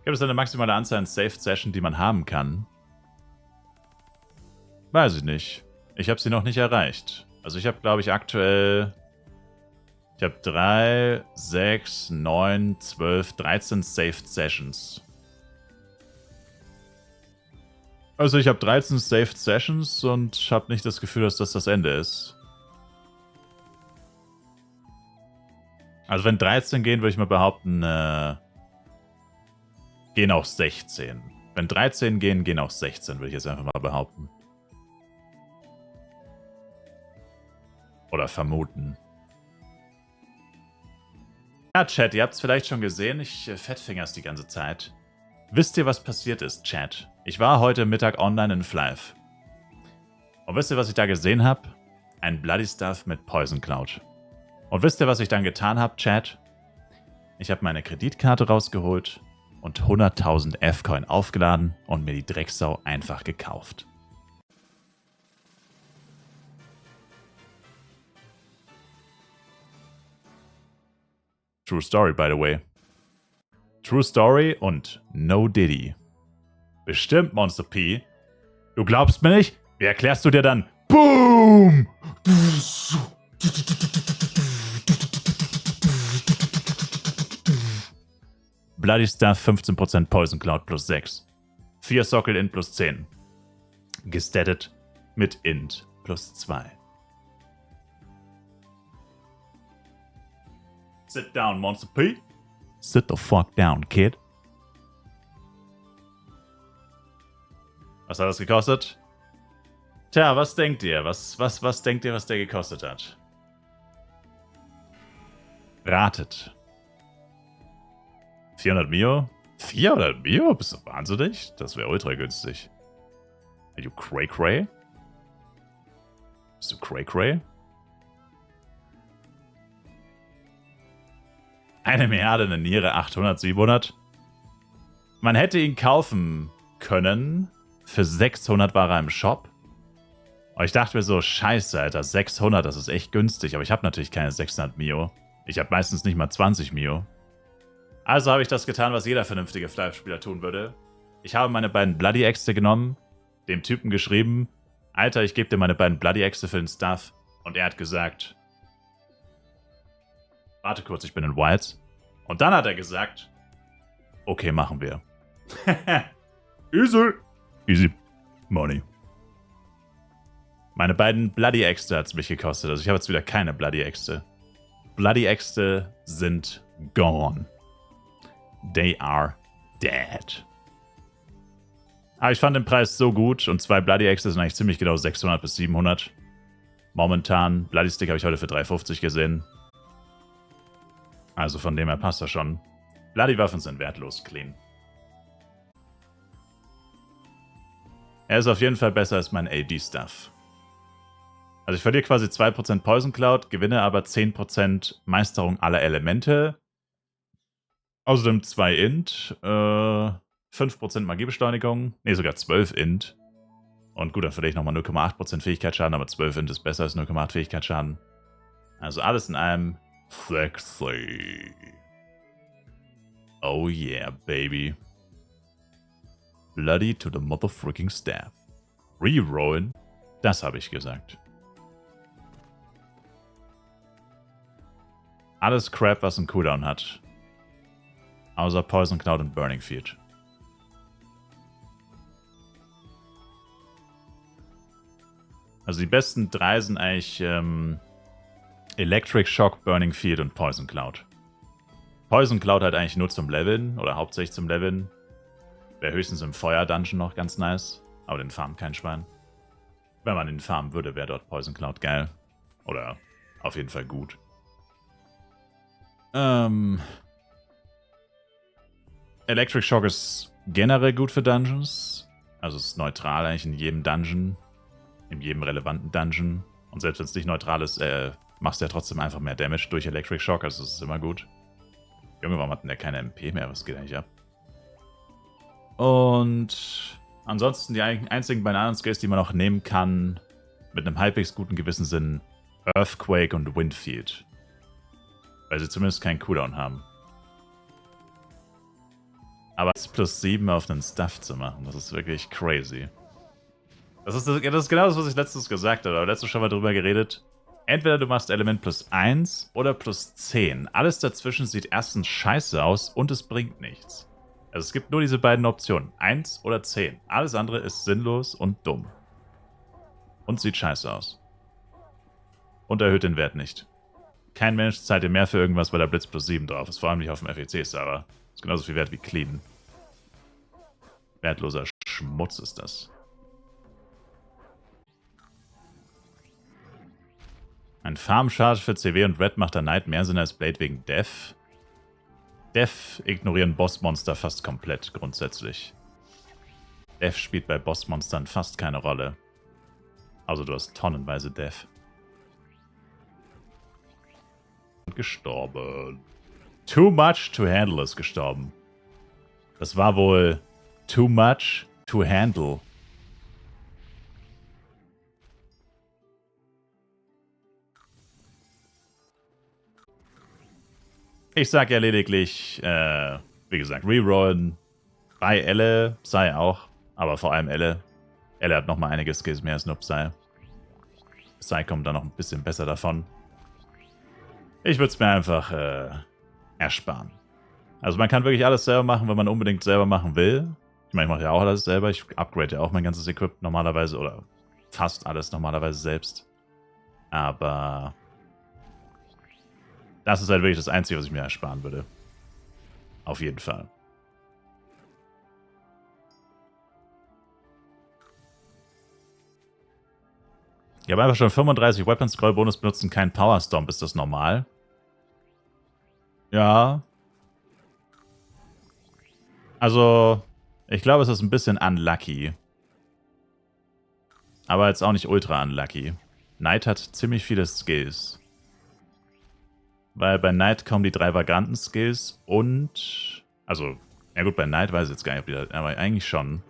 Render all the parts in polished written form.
Gibt es eine maximale Anzahl an Saved Session, die man haben kann? Weiß ich nicht. Ich habe sie noch nicht erreicht. Also ich habe, glaube ich, aktuell... Ich habe 3, 6, 9, 12, 13 Saved Sessions. Also ich habe 13 Saved Sessions und habe nicht das Gefühl, dass das das Ende ist. Also wenn 13 gehen, würde ich mal behaupten, gehen auch 16. Wenn 13 gehen, gehen auch 16, würde ich jetzt einfach mal behaupten. Oder vermuten. Ja, Chat, ihr habt es vielleicht schon gesehen, ich fettfingers die ganze Zeit. Wisst ihr, was passiert ist, Chat? Ich war heute Mittag online in Flive. Und wisst ihr, was ich da gesehen habe? Ein Bloody Stuff mit Poison Cloud. Und wisst ihr, was ich dann getan habe, Chat? Ich habe meine Kreditkarte rausgeholt und 100.000 F-Coin aufgeladen und mir die Drecksau einfach gekauft. True Story, by the way. True Story und No Diddy. Bestimmt, Monster P. Du glaubst mir nicht? Wie erklärst du dir dann? Boom! Bloody Stuff 15% Poison Cloud plus 6. 4 Sockel Int plus 10. Gestattet mit Int plus 2. Sit down, Monster P. Sit the fuck down, kid. Was hat das gekostet? Tja, was denkt ihr? Was denkt ihr, was der gekostet hat? Ratet. 400 Mio? 400 Mio? Bist du wahnsinnig? Das wäre ultra günstig. Are you cray-cray? Bist du cray-cray? 1 Milliarde, eine Niere, 800, 700. Man hätte ihn kaufen können. Für 600 war er im Shop. Aber ich dachte mir so, scheiße, Alter, 600, das ist echt günstig. Aber ich habe natürlich keine 600 Mio. Ich habe meistens nicht mal 20 Mio. Also habe ich das getan, was jeder vernünftige Flive-Spieler tun würde. Ich habe meine beiden Bloody-Äxte genommen, dem Typen geschrieben, Alter, ich gebe dir meine beiden Bloody-Äxte für den Stuff. Und er hat gesagt, warte kurz, ich bin in Wilds. Und dann hat er gesagt, okay, machen wir. Easy. Easy. Money. Meine beiden Bloody-Äxte hat es mich gekostet. Also ich habe jetzt wieder keine Bloody-Äxte. Bloody-Äxte sind gone. They are dead. Aber ich fand den Preis so gut und 2 Bloody-Äxte sind eigentlich ziemlich genau 600 bis 700. Momentan, Bloody-Stick habe ich heute für 350 gesehen. Also von dem her passt das schon. Bloody-Waffen sind wertlos, clean. Er ist auf jeden Fall besser als mein AD-Stuff. Also ich verliere quasi 2% Poison Cloud, gewinne aber 10% Meisterung aller Elemente. Außerdem 2 Int, 5% Magiebeschleunigung, ne sogar 12 Int. Und gut, dann verliere ich nochmal 0,8% Fähigkeitsschaden, aber 12 Int ist besser als 0,8 Fähigkeitsschaden. Also alles in allem sexy. Oh yeah, baby. Bloody to the motherfucking staff. Rerollen? Das habe ich gesagt. Alles Crap, was einen Cooldown hat. Außer Poison Cloud und Burning Field. Also die besten 3 sind eigentlich Electric Shock, Burning Field und Poison Cloud. Poison Cloud halt eigentlich nur zum Leveln oder hauptsächlich zum Leveln. Wäre höchstens im Feuer-Dungeon noch ganz nice. Aber den farmt kein Schwein. Wenn man den farmen würde, wäre dort Poison Cloud geil. Oder auf jeden Fall gut. Electric Shock ist generell gut für Dungeons. Also es ist neutral eigentlich in jedem Dungeon. In jedem relevanten Dungeon. Und selbst wenn es nicht neutral ist, machst du ja trotzdem einfach mehr Damage durch Electric Shock. Also das ist immer gut. Junge, warum hat denn der keine MP mehr? Was geht eigentlich ab? Und ansonsten die einzigen beiden anderen Skills, die man noch nehmen kann, mit einem halbwegs guten Gewissen sind Earthquake und Windfield. Weil sie zumindest keinen Cooldown haben. Aber es plus 7 auf einen Stuff zu machen, das ist wirklich crazy. Das ist genau das, was ich letztens gesagt habe. Letztens schon mal drüber geredet. Entweder du machst Element plus 1 oder plus 10. Alles dazwischen sieht erstens scheiße aus und es bringt nichts. Also es gibt nur diese beiden Optionen. 1 oder 10. Alles andere ist sinnlos und dumm. Und sieht scheiße aus. Und erhöht den Wert nicht. Kein Mensch zahlt dir mehr für irgendwas, weil da Blitz plus 7 drauf ist. Vor allem nicht auf dem FEC-Server. Ist genauso viel wert wie Clean. Wertloser Schmutz ist das. Ein Farm-Charge für CW und Red macht der Knight mehr Sinn als Blade wegen Def. Def ignorieren Bossmonster fast komplett, grundsätzlich. Def spielt bei Bossmonstern fast keine Rolle. Also du hast tonnenweise Def. Und gestorben. Too much to handle ist gestorben. Das war wohl too much to handle. Ich sag ja lediglich, wie gesagt, rerollen bei Elle, Psy auch, aber vor allem Elle. Elle hat nochmal einige Skills mehr als nur Psy. Psy kommt da noch ein bisschen besser davon. Ich würde es mir einfach ersparen. Also man kann wirklich alles selber machen, wenn man unbedingt selber machen will. Ich meine, ich mache ja auch alles selber. Ich upgrade ja auch mein ganzes Equip normalerweise oder fast alles normalerweise selbst. Aber das ist halt wirklich das Einzige, was ich mir ersparen würde. Auf jeden Fall. Ich habe einfach schon 35 Weapon Scroll Bonus benutzen, kein Power Stomp. Ist das normal? Ja. Also, ich glaube, es ist ein bisschen unlucky. Aber jetzt auch nicht ultra unlucky. Knight hat ziemlich viele Skills. Weil bei Knight kommen die 3 vagranten Skills und... Also, ja gut, bei Knight weiß ich jetzt gar nicht, aber eigentlich schon.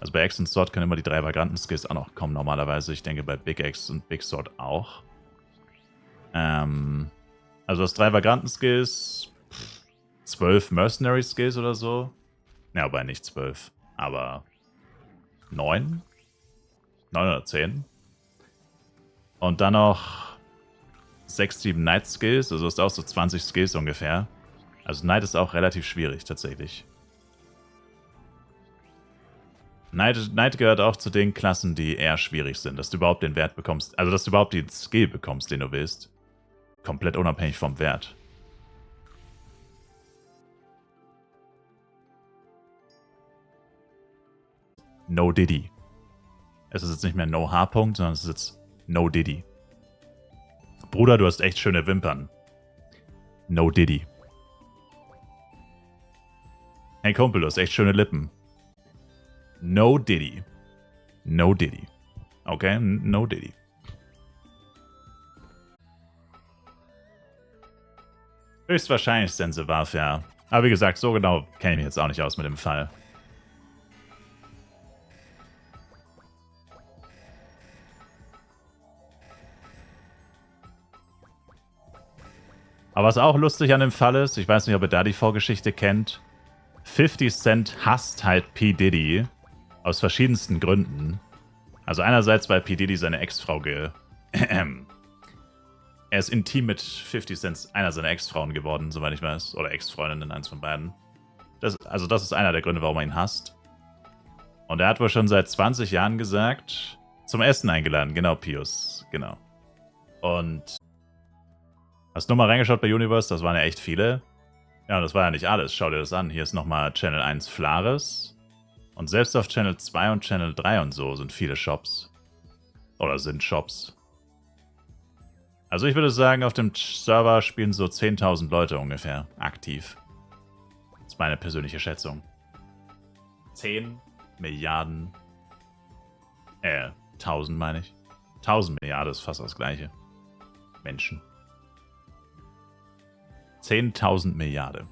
Also bei Axe und Sword können immer die 3 vagranten Skills auch noch kommen normalerweise. Ich denke bei Big Axe und Big Sword auch. Also das 3 vagranten Skills, 12 Mercenary Skills oder so. Ja, wobei nicht 12, aber 9? 9 oder 10. Und dann noch 6, 7 Knight Skills, also ist auch so 20 Skills ungefähr. Also Knight ist auch relativ schwierig tatsächlich. Knight gehört auch zu den Klassen, die eher schwierig sind, dass du überhaupt den Wert bekommst, also dass du überhaupt den Skill bekommst, den du willst. Komplett unabhängig vom Wert. No Diddy. Es ist jetzt nicht mehr No H-Punkt, sondern es ist jetzt No Diddy. Bruder, du hast echt schöne Wimpern. No Diddy. Hey Kumpel, du hast echt schöne Lippen. No Diddy. No Diddy. Okay? No Diddy. Höchstwahrscheinlich Sense Waffe, ja. Aber wie gesagt, so genau kenne ich mich jetzt auch nicht aus mit dem Fall. Aber was auch lustig an dem Fall ist, ich weiß nicht, ob ihr da die Vorgeschichte kennt, 50 Cent hasst halt P. Diddy aus verschiedensten Gründen. Also einerseits, weil P. Diddy seine Ex-Frau er ist intim mit 50 Cent einer seiner Ex-Frauen geworden, soweit ich weiß. Oder Ex-Freundinnen, eins von beiden. Das ist einer der Gründe, warum er ihn hasst. Und er hat wohl schon seit 20 Jahren gesagt, zum Essen eingeladen. Genau, Pius. Genau. Und hast du nochmal reingeschaut bei Universe? Das waren ja echt viele. Ja, und das war ja nicht alles. Schau dir das an. Hier ist nochmal Channel 1 Flares. Und selbst auf Channel 2 und Channel 3 und so sind viele Shops. Oder sind Shops. Also ich würde sagen, auf dem Server spielen so 10.000 Leute ungefähr aktiv. Das ist meine persönliche Schätzung. 10 Milliarden. 1000 meine ich. 1000 Milliarden ist fast das gleiche. Menschen. 10.000 Milliarden.